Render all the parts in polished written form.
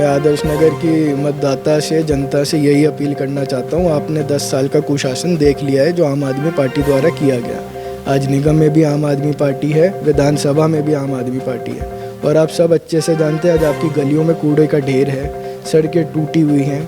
मैं आदर्श नगर की मतदाता से, जनता से यही अपील करना चाहता हूँ। आपने 10 साल का कुशासन देख लिया है जो आम आदमी पार्टी द्वारा किया गया। आज निगम में भी आम आदमी पार्टी है, विधानसभा में भी आम आदमी पार्टी है, और आप सब अच्छे से जानते हैं आज आपकी गलियों में कूड़े का ढेर है, सड़कें टूटी हुई हैं,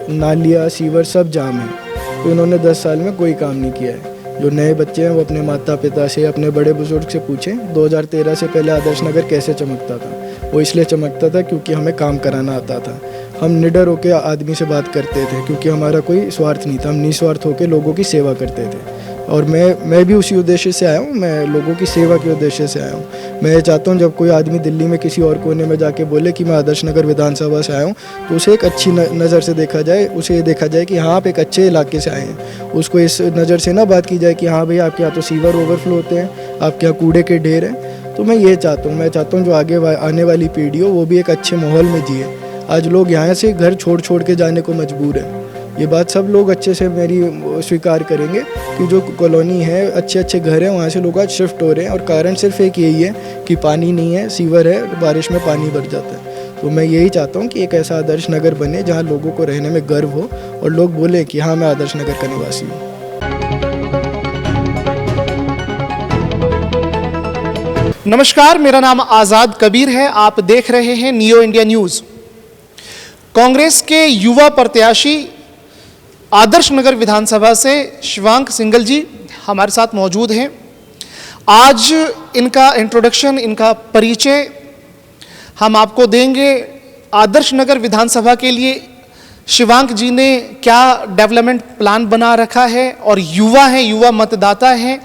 नालियाँ सीवर सब जाम हैं। तो इन्होंने 10 साल में कोई काम नहीं किया है। जो नए बच्चे हैं वो अपने माता पिता से, अपने बड़े बुजुर्ग से पूछें 2013 से पहले आदर्श नगर कैसे चमकता था। वो इसलिए चमकता था क्योंकि हमें काम कराना आता था। हम निडर होकर आदमी से बात करते थे क्योंकि हमारा कोई स्वार्थ नहीं था। हम निस्वार्थ होकर लोगों की सेवा करते थे, और मैं भी उसी उद्देश्य से आया हूँ। मैं लोगों की सेवा के उद्देश्य से आया हूँ। मैं ये चाहता हूँ जब कोई आदमी दिल्ली में किसी और कोने में जाके बोले कि मैं आदर्श नगर विधानसभा से आया हूँ, तो उसे एक अच्छी नज़र से देखा जाए। उसे ये देखा जाए कि हाँ आप एक अच्छे इलाके से आए हैं। उसको इस नज़र से ना बात की जाए कि हाँ भाई आपके यहाँ तो सीवर ओवरफ्लो होते हैं, आपके यहाँ कूड़े के ढेर हैं। तो मैं ये चाहता हूँ, जो आगे आने वाली पीढ़ी हो वो भी एक अच्छे माहौल में जिए। आज लोग यहाँ से घर छोड़ के जाने को मजबूर हैं। ये बात सब लोग अच्छे से मेरी स्वीकार करेंगे कि जो कॉलोनी है, अच्छे घर हैं, वहाँ से लोग आज शिफ्ट हो रहे हैं। और कारण सिर्फ एक यही है कि पानी नहीं है, सीवर है, बारिश में पानी भर जाता है। तो मैं यही चाहता हूँ कि एक ऐसा आदर्श नगर बने जहाँ लोगों को रहने में गर्व हो और लोग बोले कि हाँ मैं आदर्श नगर का निवासी हूँ। नमस्कार, मेरा नाम आज़ाद कबीर है। आप देख रहे हैं नियो इंडिया न्यूज़। कांग्रेस के युवा प्रत्याशी आदर्श नगर विधानसभा से शिवांक सिंघल जी हमारे साथ मौजूद हैं। आज इनका इंट्रोडक्शन, इनका परिचय हम आपको देंगे। आदर्श नगर विधानसभा के लिए शिवांक जी ने क्या डेवलपमेंट प्लान बना रखा है, और युवा हैं, युवा मतदाता हैं,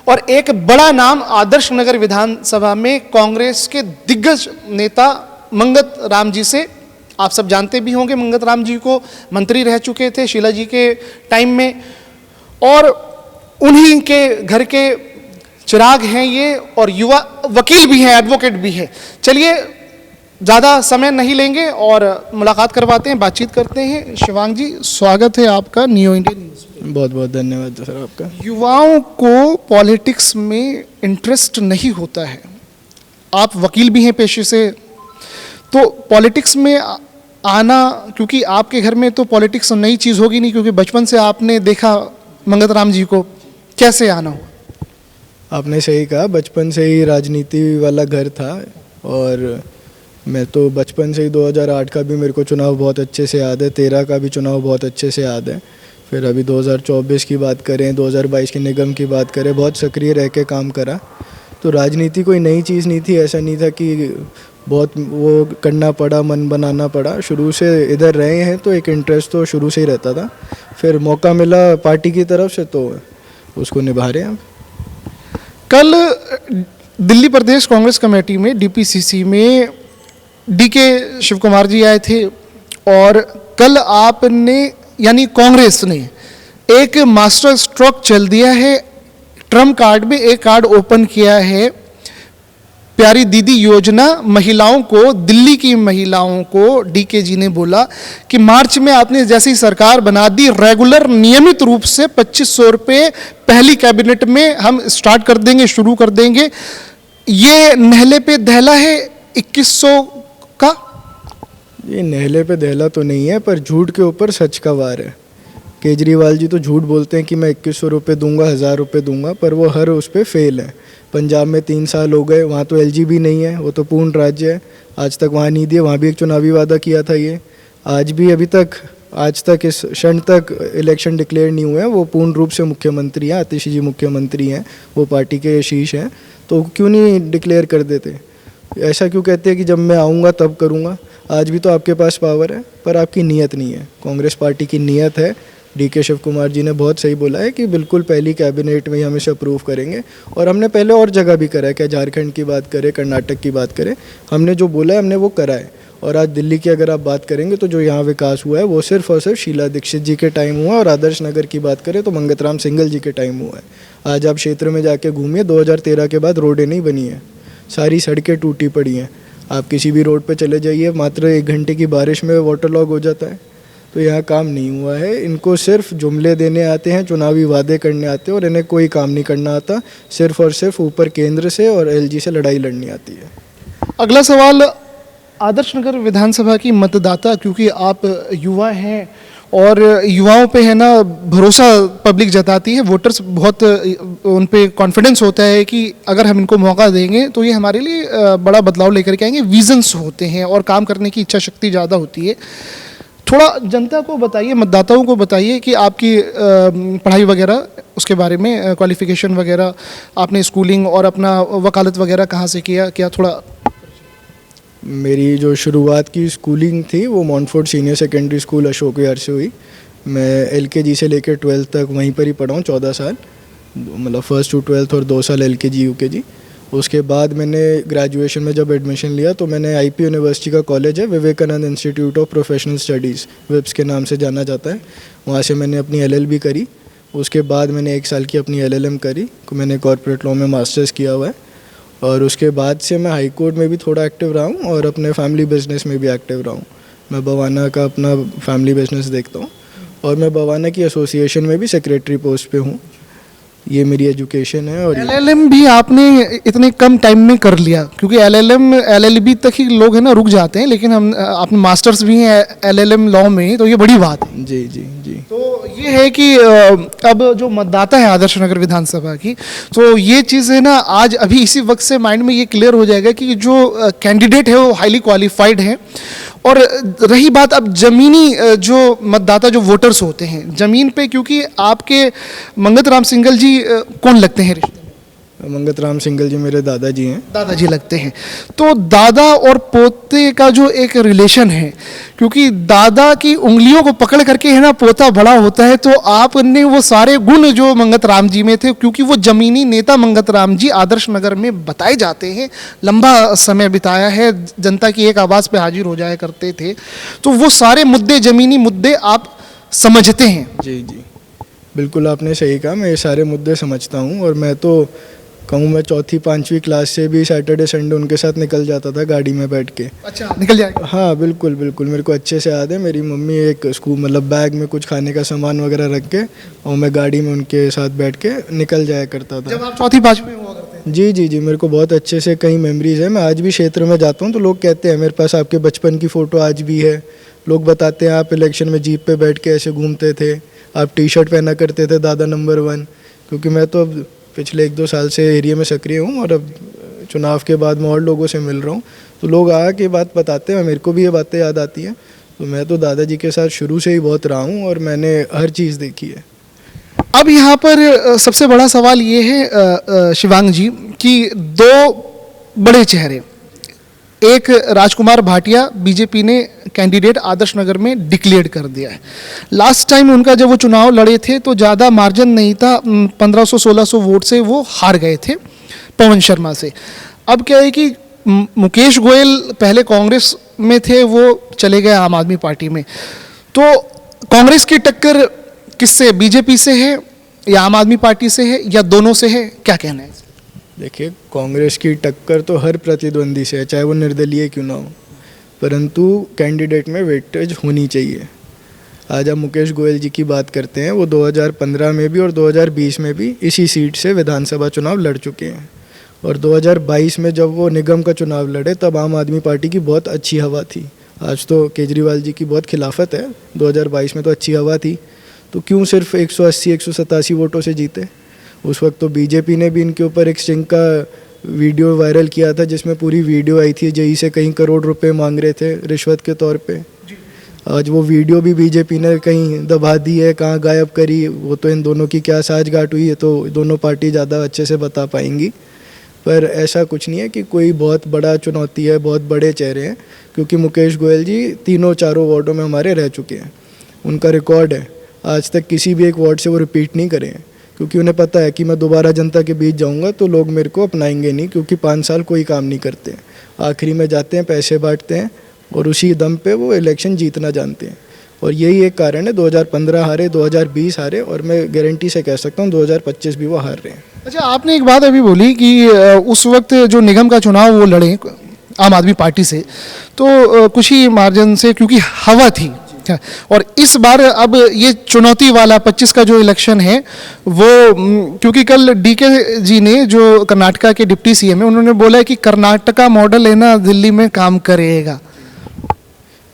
और एक बड़ा नाम आदर्श नगर विधानसभा में कांग्रेस के दिग्गज नेता मंगत राम जी से, आप सब जानते भी होंगे मंगत राम जी को, मंत्री रह चुके थे शीला जी के टाइम में, और उन्हीं के घर के चिराग हैं ये, और युवा वकील भी हैं, एडवोकेट भी हैं। चलिए ज़्यादा समय नहीं लेंगे और मुलाकात करवाते हैं, बातचीत करते हैं। शिवांक जी, स्वागत है आपका नियो इंडिया न्यूज़ पे। बहुत बहुत धन्यवाद सर आपका। युवाओं को पॉलिटिक्स में इंटरेस्ट नहीं होता है, आप वकील भी हैं पेशे से, तो पॉलिटिक्स में आना, क्योंकि आपके घर में तो पॉलिटिक्स नई चीज़ होगी नहीं, क्योंकि बचपन से आपने देखा मंगत राम जी को, कैसे आना हुआ? आपने सही कहा, बचपन से ही राजनीति वाला घर था, और मैं तो बचपन से ही 2008 का भी मेरे को चुनाव बहुत अच्छे से याद है, 13 का भी चुनाव बहुत अच्छे से याद है। फिर अभी 2024 की बात करें, 2022 के निगम की बात करें, बहुत सक्रिय रह के काम करा। तो राजनीति कोई नई चीज़ नहीं थी, ऐसा नहीं था कि बहुत वो करना पड़ा, मन बनाना पड़ा। शुरू से इधर रहे हैं तो एक इंटरेस्ट तो शुरू से ही रहता था। फिर मौका मिला पार्टी की तरफ से तो उसको निभा रहे हैं। कल दिल्ली प्रदेश कांग्रेस कमेटी में डीपीसीसी में डीके शिव कुमार जी आए थे, और कल आपने यानी कांग्रेस ने एक मास्टर स्ट्रोक चल दिया है। ट्रम्प कार्ड में एक कार्ड ओपन किया है, प्यारी दीदी योजना। महिलाओं को, दिल्ली की महिलाओं को डीके जी ने बोला कि मार्च में आपने जैसी सरकार बना दी, रेगुलर नियमित रूप से 2500 रुपये पहली कैबिनेट में हम स्टार्ट कर देंगे, शुरू कर देंगे। ये नहले पे दहला है 2100 का? ये नहले पे दहला तो नहीं है, पर झूठ के ऊपर सच का वार है। केजरीवाल जी तो झूठ बोलते हैं कि मैं 2100 रुपये दूंगा, 1000 रुपये दूंगा, पर वो हर उस पर फेल है। पंजाब में 3 साल हो गए, वहाँ तो एलजी भी नहीं है, वो तो पूर्ण राज्य है, आज तक वहाँ नहीं दिए। वहाँ भी एक चुनावी वादा किया था ये, आज भी आज तक इस क्षण तक इलेक्शन डिक्लेयर नहीं हुए हैं। वो पूर्ण रूप से मुख्यमंत्री हैं, आतिशी जी मुख्यमंत्री हैं, वो पार्टी के शीर्ष हैं, तो क्यों नहीं डिक्लेयर कर देते? ऐसा क्यों कहते हैं कि जब मैं आऊँगा तब करूँगा? आज भी तो आपके पास पावर है, पर आपकी नीयत नहीं है। कांग्रेस पार्टी की नीयत है। डीके शिव कुमार जी ने बहुत सही बोला है कि बिल्कुल पहली कैबिनेट में ही हम इसे अप्रूव करेंगे, और हमने पहले और जगह भी करा है, क्या झारखंड की बात करें, कर्नाटक की बात करें, हमने जो बोला है हमने वो करा है। और आज दिल्ली की अगर आप बात करेंगे तो जो यहाँ विकास हुआ है वो सिर्फ और सिर्फ शीला दीक्षित जी के टाइम हुआ, और आदर्श नगर की बात करें तो मंगत राम सिंघल जी के टाइम हुआ है। आज आप क्षेत्र में जाके घूमिए, 2013 के बाद रोडें नहीं बनी हैं, सारी सड़कें टूटी पड़ी हैं। आप किसी भी रोड पे चले जाइए, मात्र 1 घंटे की बारिश में वाटर लॉग हो जाता है। तो यहाँ काम नहीं हुआ है। इनको सिर्फ जुमले देने आते हैं, चुनावी वादे करने आते हैं, और इन्हें कोई काम नहीं करना आता। सिर्फ और सिर्फ ऊपर केंद्र से और एलजी से लड़ाई लड़नी आती है। अगला सवाल, आदर्श नगर विधानसभा की मतदाता, क्योंकि आप युवा हैं और युवाओं पे है ना भरोसा पब्लिक जताती है, वोटर्स बहुत उन पे कॉन्फिडेंस होता है कि अगर हम इनको मौका देंगे तो ये हमारे लिए बड़ा बदलाव लेकर के आएंगे। विजन्स होते हैं और काम करने की इच्छा शक्ति ज़्यादा होती है। थोड़ा जनता को बताइए, मतदाताओं को बताइए कि आपकी पढ़ाई वगैरह उसके बारे में, क्वालिफिकेशन वगैरह, आपने स्कूलिंग और अपना वकालत वगैरह कहाँ से किया, क्या थोड़ा। मेरी जो शुरुआत की स्कूलिंग थी वो मॉन्टफोर्ट senior secondary school Ashok Vihar से हुई। मैं LKG से लेकर 12th तक वहीं पर ही पढ़ा हूँ, 14 साल, मतलब 1st to 12th और 2 साल LKG UKG। उसके बाद मैंने ग्रेजुएशन में जब एडमिशन लिया तो मैंने IP यूनिवर्सिटी का कॉलेज है, Vivekananda institute of professional studies, VIPS के नाम से जाना जाता है, वहाँ से मैंने अपनी LLB करी। उसके बाद मैंने 1 साल की अपनी LLM करी, मैंने कॉर्पोरेट लॉ में मास्टर्स किया हुआ है। और उसके बाद से मैं हाई कोर्ट में भी थोड़ा एक्टिव रहा हूँ और अपने फैमिली बिजनेस में भी एक्टिव रहा हूँ। मैं बवाना का अपना फैमिली बिजनेस देखता हूँ और मैं बवाना की एसोसिएशन में भी सेक्रेटरी पोस्ट पे हूँ। ये मेरी एजुकेशन है। और LLM भी आपने इतने कम टाइम में कर लिया, क्योंकि LLM LLB तक ही लोग है ना रुक जाते हैं, लेकिन हम आपने मास्टर्स भी हैं LLM लॉ में, तो ये बड़ी बात है। जी जी जी। तो ये है कि अब जो मतदाता है आदर्श नगर विधानसभा की, तो ये चीज़ है ना आज अभी इसी वक्त से माइंड में ये क्लियर हो जाएगा कि जो कैंडिडेट है वो हाईली क्वालिफाइड है। और रही बात अब ज़मीनी जो मतदाता, जो वोटर्स होते हैं ज़मीन पे, क्योंकि आपके मंगत राम सिंघल जी कौन लगते हैं रिश्ते में? मंगत राम सिंघल जी मेरे दादाजी हैं। दादाजी लगते हैं। तो दादा और पोते का जो एक रिलेशन है, क्योंकि दादा की उंगलियों को पकड़ करके है ना पोता बड़ा होता है, तो आपने वो सारे गुण जो मंगत राम जी में थे, क्योंकि वो जमीनी नेता मंगत राम जी आदर्श नगर में बताए जाते हैं, लंबा समय बिताया है, जनता की एक आवाज़ पे हाजिर हो जाया करते थे, तो वो सारे मुद्दे, जमीनी मुद्दे आप समझते हैं। जी जी, बिल्कुल आपने सही कहा, मैं ये सारे मुद्दे समझता हूँ। और मैं तो कहूँ मैं 4th 5वीं क्लास से भी सैटरडे संडे उनके साथ निकल जाता था गाड़ी में बैठ के। अच्छा, निकल जाएगा? हाँ बिल्कुल बिल्कुल, मेरे को अच्छे से याद है। मेरी मम्मी एक स्कूल मतलब बैग में कुछ खाने का सामान वगैरह रख के और मैं गाड़ी में उनके साथ बैठ के निकल जाया करता था। जब आप 4th 5वीं में हुआ करते हैं? जी जी जी, मेरे को बहुत अच्छे से कई मेमोरीज है। मैं आज भी क्षेत्र में जाता हूँ तो लोग कहते हैं मेरे पास आपके बचपन की फ़ोटो आज भी है। लोग बताते हैं आप इलेक्शन में जीप पे बैठ के ऐसे घूमते थे, आप T-शर्ट पहना करते थे दादा नंबर 1। क्योंकि मैं तो अब पिछले 1-2 साल से एरिया में सक्रिय हूँ और अब चुनाव के बाद मैं और लोगों से मिल रहा हूँ, तो लोग आके बात बताते हैं, मेरे को भी ये बातें याद आती हैं। तो मैं तो दादाजी के साथ शुरू से ही बहुत रहा हूँ और मैंने हर चीज़ देखी है। अब यहाँ पर सबसे बड़ा सवाल ये है शिवांग जी कि 2 बड़े चेहरे, एक राजकुमार भाटिया बीजेपी ने कैंडिडेट आदर्श नगर में डिक्लेयर कर दिया है। लास्ट टाइम उनका जब वो चुनाव लड़े थे तो ज़्यादा मार्जिन नहीं था, 1500-1600 वोट से वो हार गए थे पवन शर्मा से। अब क्या है कि मुकेश गोयल पहले कांग्रेस में थे, वो चले गए आम आदमी पार्टी में, तो कांग्रेस की टक्कर किससे, बीजेपी से है या आम आदमी पार्टी से है या दोनों से है, क्या कहना है? देखिए, कांग्रेस की टक्कर तो हर प्रतिद्वंदी से है, चाहे वो निर्दलीय क्यों ना हो, परंतु कैंडिडेट में वेटेज होनी चाहिए। आज हम मुकेश गोयल जी की बात करते हैं, वो 2015 में भी और 2020 में भी इसी सीट से विधानसभा चुनाव लड़ चुके हैं। और 2022 में जब वो निगम का चुनाव लड़े तब आम आदमी पार्टी की बहुत अच्छी हवा थी। आज तो केजरीवाल जी की बहुत खिलाफत है, 2022 में तो अच्छी हवा थी, तो क्यों सिर्फ 180-187 वोटों से जीते? उस वक्त तो बीजेपी ने भी इनके ऊपर एक स्टिंग का वीडियो वायरल किया था जिसमें पूरी वीडियो आई थी, जेई से कहीं करोड़ रुपए मांग रहे थे रिश्वत के तौर पे। आज वो वीडियो भी बीजेपी ने कहीं दबा दी है, कहाँ गायब करी, वो तो इन दोनों की क्या साठगांठ हुई है तो दोनों पार्टी ज़्यादा अच्छे से बता पाएंगी। पर ऐसा कुछ नहीं है कि कोई बहुत बड़ा चुनौती है, बहुत बड़े चेहरे हैं, क्योंकि मुकेश गोयल जी 3-4 वार्डों में हमारे रह चुके हैं, उनका रिकॉर्ड है। आज तक किसी भी एक वार्ड से वो रिपीट नहीं करे हैं, क्योंकि उन्हें पता है कि मैं दोबारा जनता के बीच जाऊंगा तो लोग मेरे को अपनाएंगे नहीं, क्योंकि 5 साल कोई काम नहीं करते, आखिरी में जाते हैं, पैसे बांटते हैं और उसी दम पे वो इलेक्शन जीतना जानते हैं। और यही एक कारण है 2015 हारे, 2020 हारे, और मैं गारंटी से कह सकता हूँ 2025 भी वो हार रहे हैं। अच्छा, आपने एक बात अभी बोली कि उस वक्त जो निगम का चुनाव वो लड़े आम आदमी पार्टी से, तो कुछ ही मार्जिन से, क्योंकि हवा थी अच्छा, और इस बार अब ये चुनौती वाला 25 का जो इलेक्शन है वो क्योंकि कल डीके जी ने जो कर्नाटका के डिप्टी सीएम है उन्होंने बोला है कि कर्नाटका मॉडल है ना दिल्ली में काम करेगा।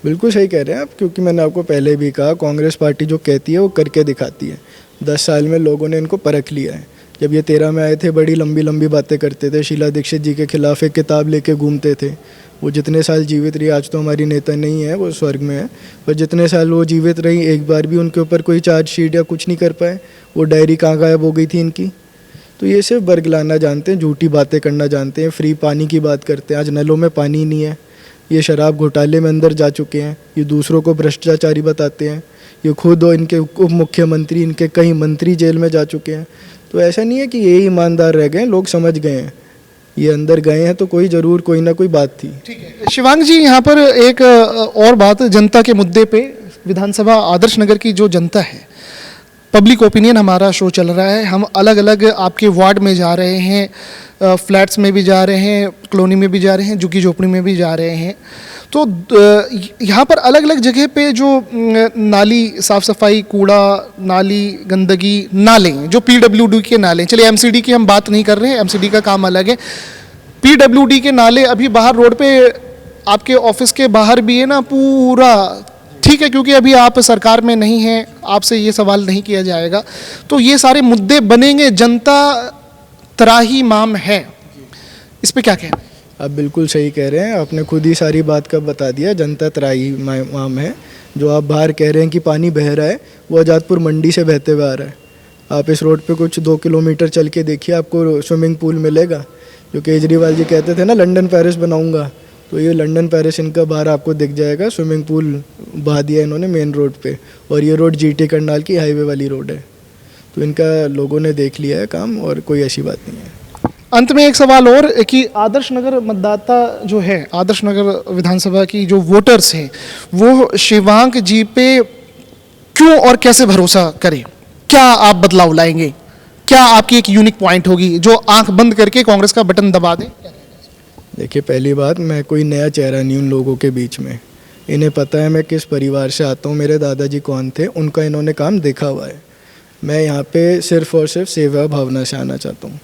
बिल्कुल सही कह रहे हैं आप, क्योंकि मैंने आपको पहले भी कहा कांग्रेस पार्टी जो कहती है वो करके दिखाती है। 10 साल में लोगों ने इनको परख लिया है। जब ये 13 में आए थे बड़ी लंबी लंबी बातें करते थे, शीला दीक्षित जी के खिलाफ एक किताब लेके घूमते थे। वो जितने साल जीवित रही, आज तो हमारी नेता नहीं है, वो स्वर्ग में है, पर जितने साल वो जीवित रही एक बार भी उनके ऊपर कोई चार्जशीट या कुछ नहीं कर पाए। वो डायरी कहाँ गायब हो गई थी इनकी। तो ये सिर्फ बरगलाना जानते हैं, झूठी बातें करना जानते हैं, फ्री पानी की बात करते हैं। आज नलों में पानी नहीं है। ये शराब घोटाले में अंदर जा चुके हैं। ये दूसरों को भ्रष्टाचारी बताते हैं। ये खुद और इनके उप मुख्यमंत्री, इनके कई मंत्री जेल में जा चुके हैं। तो ऐसा नहीं है कि ये ईमानदार रह गए, लोग समझ गए हैं। ये अंदर गए हैं तो कोई ना कोई बात थी। ठीक है शिवांग जी, यहाँ पर एक और बात, जनता के मुद्दे पे विधानसभा आदर्श नगर की जो जनता है, पब्लिक ओपिनियन हमारा शो चल रहा है, हम अलग अलग आपके वार्ड में जा रहे हैं, फ्लैट्स में भी जा रहे हैं, कॉलोनी में भी जा रहे हैं, झुग्गी झोपड़ी में भी जा रहे हैं। तो यहाँ पर अलग अलग जगह पे जो नाली साफ़ सफाई, कूड़ा, नाली, गंदगी, नाले जो पीडब्ल्यूडी के नाले, चलिए एमसीडी की हम बात नहीं कर रहे हैं, एमसीडी का काम अलग है। पीडब्ल्यूडी के नाले अभी बाहर रोड पे आपके ऑफिस के बाहर भी है ना पूरा, ठीक है, क्योंकि अभी आप सरकार में नहीं हैं, आपसे ये सवाल नहीं किया जाएगा। तो ये सारे मुद्दे बनेंगे, जनता त्राही माम है, इस पे क्या कहना है? आप बिल्कुल सही कह रहे हैं, आपने खुद ही सारी बात का बता दिया। जनता त्राही माम है। जो आप बाहर कह रहे हैं कि पानी बह रहा है, वो आज़ादपुर मंडी से बहते हुए आ रहा है। आप इस रोड पे कुछ 2 किलोमीटर चल के देखिए, आपको स्विमिंग पूल मिलेगा। जो केजरीवाल जी कहते थे ना लंदन पेरिस बनाऊंगा, तो ये लंदन पेरिस इनका बाहर आपको दिख जाएगा। स्विमिंग पूल बहा दिया इन्होंने मेन रोड पे, और ये रोड जीटी करनाल की हाईवे वाली रोड है। तो इनका लोगों ने देख लिया है काम, और कोई ऐसी बात नहीं है। अंत में एक सवाल और कि आदर्श नगर मतदाता जो है, आदर्श नगर विधानसभा की जो वोटर्स हैं, वो शिवांग जी पे क्यों और कैसे भरोसा करें? क्या आप बदलाव लाएंगे? क्या आपकी एक यूनिक पॉइंट होगी जो आंख बंद करके कांग्रेस का बटन दबा दे? देखिए, पहली बात, मैं कोई नया चेहरा नहीं उन लोगों के बीच में। इन्हें पता है मैं किस परिवार से आता हूँ, मेरे दादाजी कौन थे, उनका इन्होंने काम देखा हुआ है। मैं यहाँ पे सिर्फ़ और सिर्फ सेवा भावना से आना चाहता हूँ।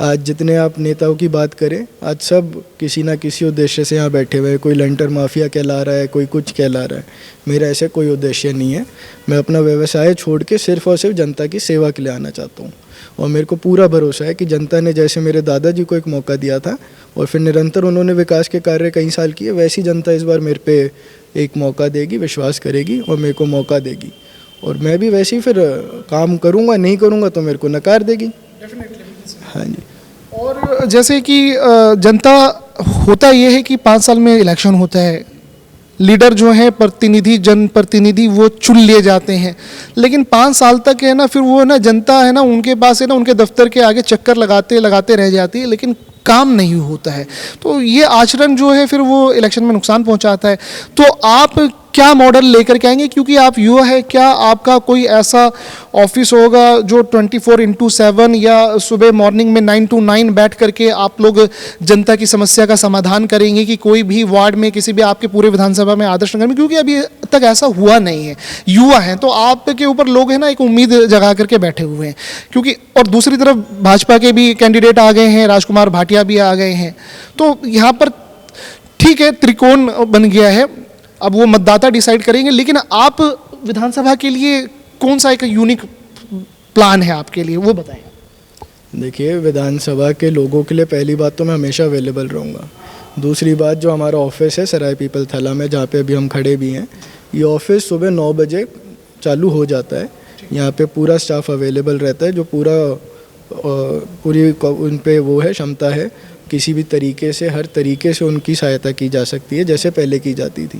आज जितने आप नेताओं की बात करें, आज सब किसी ना किसी उद्देश्य से यहाँ बैठे हुए हैं। कोई लंटर माफिया कहला रहा है, कोई कुछ कहला रहा है। मेरा ऐसे कोई उद्देश्य नहीं है। मैं अपना व्यवसाय छोड़ के सिर्फ़ और सिर्फ जनता की सेवा के लिए आना चाहता हूँ। और मेरे को पूरा भरोसा है कि जनता ने जैसे मेरे दादाजी को एक मौका दिया था और फिर निरंतर उन्होंने विकास के कार्य कई साल किए, वैसी जनता इस बार मेरे पे एक मौका देगी, विश्वास करेगी और मेरे को मौका देगी। और मैं भी वैसे ही फिर काम करूँगा, नहीं करूँगा तो मेरे को नकार देगी। हाँ जी। और जैसे कि जनता, होता ये है कि 5 साल में इलेक्शन होता है, लीडर जो है प्रतिनिधि, जनप्रतिनिधि, वो चुन लिए जाते हैं, लेकिन 5 साल तक है ना, फिर वो ना जनता है ना उनके पास है ना, उनके दफ्तर के आगे चक्कर लगाते रह जाती है, लेकिन काम नहीं होता है। तो ये आचरण जो है फिर वो इलेक्शन में नुकसान पहुंचाता है। तो आप क्या मॉडल लेकर के आएंगे, क्योंकि आप युवा है, क्या आपका कोई ऐसा ऑफिस होगा जो 24/7 या सुबह मॉर्निंग में 9 to 9 बैठ करके आप लोग जनता की समस्या का समाधान करेंगे कि कोई भी वार्ड में, किसी भी आपके पूरे विधानसभा में, आदर्श नगर में, क्योंकि अभी तक ऐसा हुआ नहीं है, युवा हैं, तो आपके ऊपर लोग है ना एक उम्मीद जगा करके बैठे हुए हैं। क्योंकि और दूसरी तरफ भाजपा के भी कैंडिडेट आ गए हैं, राजकुमार भाटिया भी आ गए हैं, तो यहाँ पर ठीक है त्रिकोण बन गया है, अब वो मतदाता डिसाइड करेंगे। लेकिन आप विधानसभा के लिए कौन सा एक यूनिक प्लान है आपके लिए, वो बताएं। देखिए, विधानसभा के लोगों के लिए पहली बात तो मैं हमेशा अवेलेबल रहूँगा। दूसरी बात, जो हमारा ऑफिस है सराय पीपल थला में, जहाँ पे अभी हम खड़े भी हैं, ये ऑफिस सुबह 9 बजे चालू हो जाता है। यहाँ पे पूरा स्टाफ अवेलेबल रहता है, जो पूरी उन पे वो है, क्षमता है, किसी भी तरीके से, हर तरीके से उनकी सहायता की जा सकती है, जैसे पहले की जाती थी।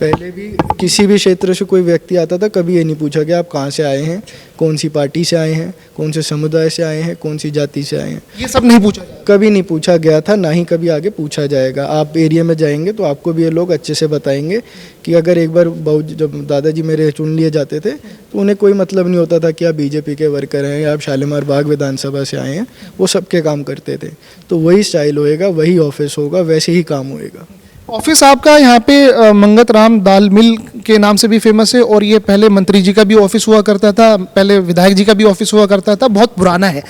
पहले भी किसी भी क्षेत्र से कोई व्यक्ति आता था, कभी ये नहीं पूछा कि आप कहाँ से आए हैं, कौन सी पार्टी से आए हैं, कौन से समुदाय से आए हैं, कौन सी जाति से आए हैं, ये सब नहीं पूछा, कभी नहीं पूछा गया था, ना ही कभी आगे पूछा जाएगा। आप एरिया में जाएंगे तो आपको भी ये लोग अच्छे से बताएंगे कि अगर एक बार जब दादाजी मेरे चुन लिए जाते थे तो उन्हें कोई मतलब नहीं होता था कि आप बीजेपी के वर्कर हैं या आप शालीमार बाग विधानसभा से आए हैं, वो सबके काम करते थे। तो वही स्टाइल होएगा, वही ऑफिस होगा, वैसे ही काम होएगा। ऑफिस आपका यहाँ पे मंगत राम दाल मिल के नाम से भी फेमस है, और ये पहले मंत्री जी का भी ऑफिस हुआ करता था, पहले विधायक जी का भी ऑफिस हुआ करता था, बहुत पुराना है।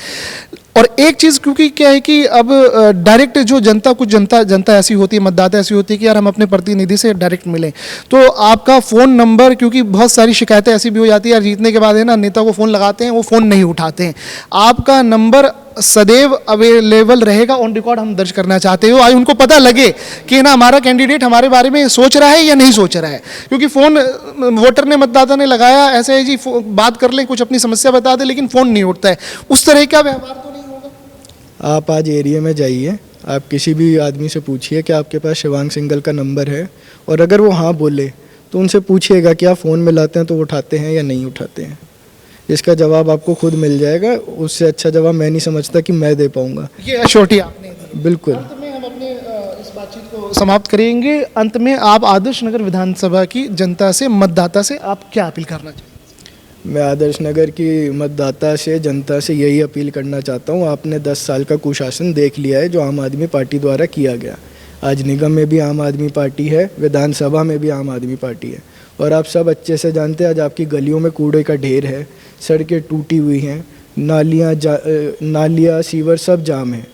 और एक चीज़ क्योंकि क्या है कि अब डायरेक्ट जो जनता ऐसी होती है, मतदाता ऐसी होती है कि यार हम अपने प्रतिनिधि से डायरेक्ट मिलें, तो आपका फ़ोन नंबर, क्योंकि बहुत सारी शिकायतें ऐसी भी हो जाती है यार, जीतने के बाद है ना, नेता को फ़ोन लगाते हैं, वो फ़ोन नहीं उठाते हैं, आपका नंबर सदैव अवेलेबल रहेगा, ऑन रिकॉर्ड हम दर्ज करना चाहते हो, आज उनको पता लगे कि ना हमारा कैंडिडेट हमारे बारे में सोच रहा है या नहीं सोच रहा है। क्योंकि फ़ोन वोटर ने, मतदाता ने लगाया, ऐसे है जी बात कर लें, कुछ अपनी समस्या बता दे, लेकिन फ़ोन नहीं उठता है, उस तरह का व्यवहार तो नहीं होगा। आप आज एरिया में जाइए, आप किसी भी आदमी से पूछिए कि आपके पास शिवांग सिंघल का नंबर है, और अगर वो हाँ बोले तो उनसे पूछिएगा कि आप फ़ोन मिलाते हैं तो उठाते हैं या नहीं उठाते हैं। इसका जवाब आपको खुद मिल जाएगा, उससे अच्छा जवाब मैं नहीं समझता कि मैं दे पाऊँगा। ये अश्योरिटी आपने दी। बिल्कुल। अंत में हम अपने इस बातचीत को समाप्त करेंगे। अंत में आप आदर्श नगर विधानसभा की जनता से, मतदाता से आप क्या अपील करना चाहेंगे? मैं आदर्श नगर की मतदाता से, जनता से यही अपील करना चाहता हूँ, आपने 10 साल का कुशासन देख लिया है जो आम आदमी पार्टी द्वारा किया गया। आज निगम में भी आम आदमी पार्टी है, विधानसभा में भी आम आदमी पार्टी है, और आप सब अच्छे से जानते हैं आज आपकी गलियों में कूड़े का ढेर है, सड़कें टूटी हुई हैं, नालियाँ सीवर सब जाम हैं।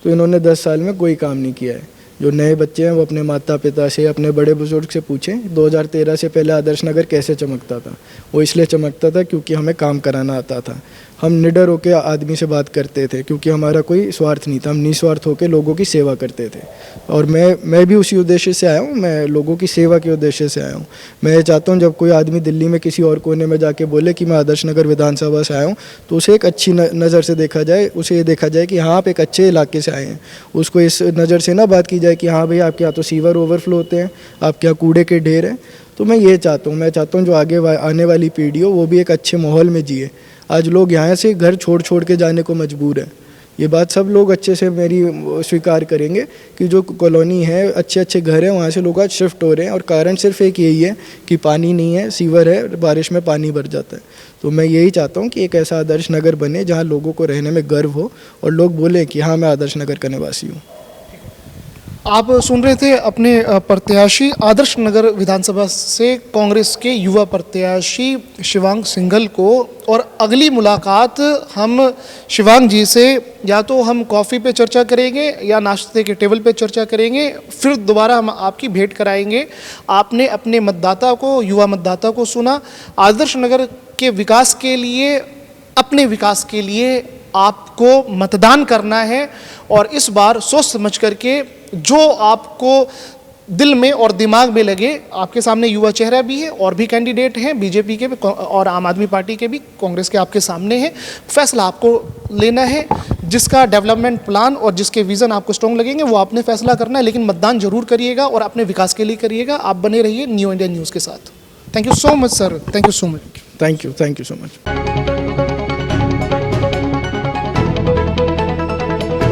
तो इन्होंने 10 साल में कोई काम नहीं किया है। जो नए बच्चे हैं वो अपने माता पिता से, अपने बड़े बुजुर्ग से पूछें 2013 से पहले आदर्श नगर कैसे चमकता था। वो इसलिए चमकता था क्योंकि हमें काम कराना आता था, हम निडर होकर आदमी से बात करते थे, क्योंकि हमारा कोई स्वार्थ नहीं था, हम निस्वार्थ होकर लोगों की सेवा करते थे। और मैं भी उसी उद्देश्य से आया हूँ, मैं लोगों की सेवा के उद्देश्य से आया हूँ। मैं ये चाहता हूँ जब कोई आदमी दिल्ली में किसी और कोने में जाके बोले कि मैं आदर्श नगर विधानसभा से आया हूँ, तो उसे एक अच्छी नज़र से देखा जाए, उसे ये देखा जाए कि हाँ आप एक अच्छे इलाके से आए हैं। उसको इस नज़र से ना बात की जाए कि हाँ भाई आपके यहाँ तो सीवर ओवरफ्लो होते हैं, आपके यहाँ कूड़े के ढेर हैं। तो मैं ये चाहता हूँ, मैं चाहता हूँ जो आगे आने वाली पीढ़ी हो वो भी एक अच्छे माहौल में जिए। आज लोग यहाँ से घर छोड़ के जाने को मजबूर हैं। ये बात सब लोग अच्छे से मेरी स्वीकार करेंगे कि जो कॉलोनी है, अच्छे अच्छे घर हैं, वहाँ से लोग आज शिफ्ट हो रहे हैं, और कारण सिर्फ एक यही है कि पानी नहीं है, सीवर है, बारिश में पानी भर जाता है। तो मैं यही चाहता हूँ कि एक ऐसा आदर्श नगर बने जहाँ लोगों को रहने में गर्व हो और लोग बोलें कि हाँ मैं आदर्श नगर का निवासी हूँ। आप सुन रहे थे अपने प्रत्याशी, आदर्श नगर विधानसभा से कांग्रेस के युवा प्रत्याशी शिवांग सिंघल को। और अगली मुलाकात हम शिवांग जी से या तो हम कॉफ़ी पे चर्चा करेंगे या नाश्ते के टेबल पे चर्चा करेंगे, फिर दोबारा हम आपकी भेंट कराएंगे। आपने अपने मतदाता को, युवा मतदाता को सुना। आदर्श नगर के विकास के लिए, अपने विकास के लिए आपको मतदान करना है, और इस बार सोच समझ करके जो आपको दिल में और दिमाग में लगे। आपके सामने युवा चेहरा भी है, और भी कैंडिडेट हैं, बीजेपी के भी और आम आदमी पार्टी के भी, कांग्रेस के आपके सामने हैं। फैसला आपको लेना है, जिसका डेवलपमेंट प्लान और जिसके विज़न आपको स्ट्रॉन्ग लगेंगे वो आपने फैसला करना है। लेकिन मतदान जरूर करिएगा और अपने विकास के लिए करिएगा। आप बने रहिए न्यू इंडिया न्यूज़ के साथ। Thank you so much sir, thank you so much. Thank you so much.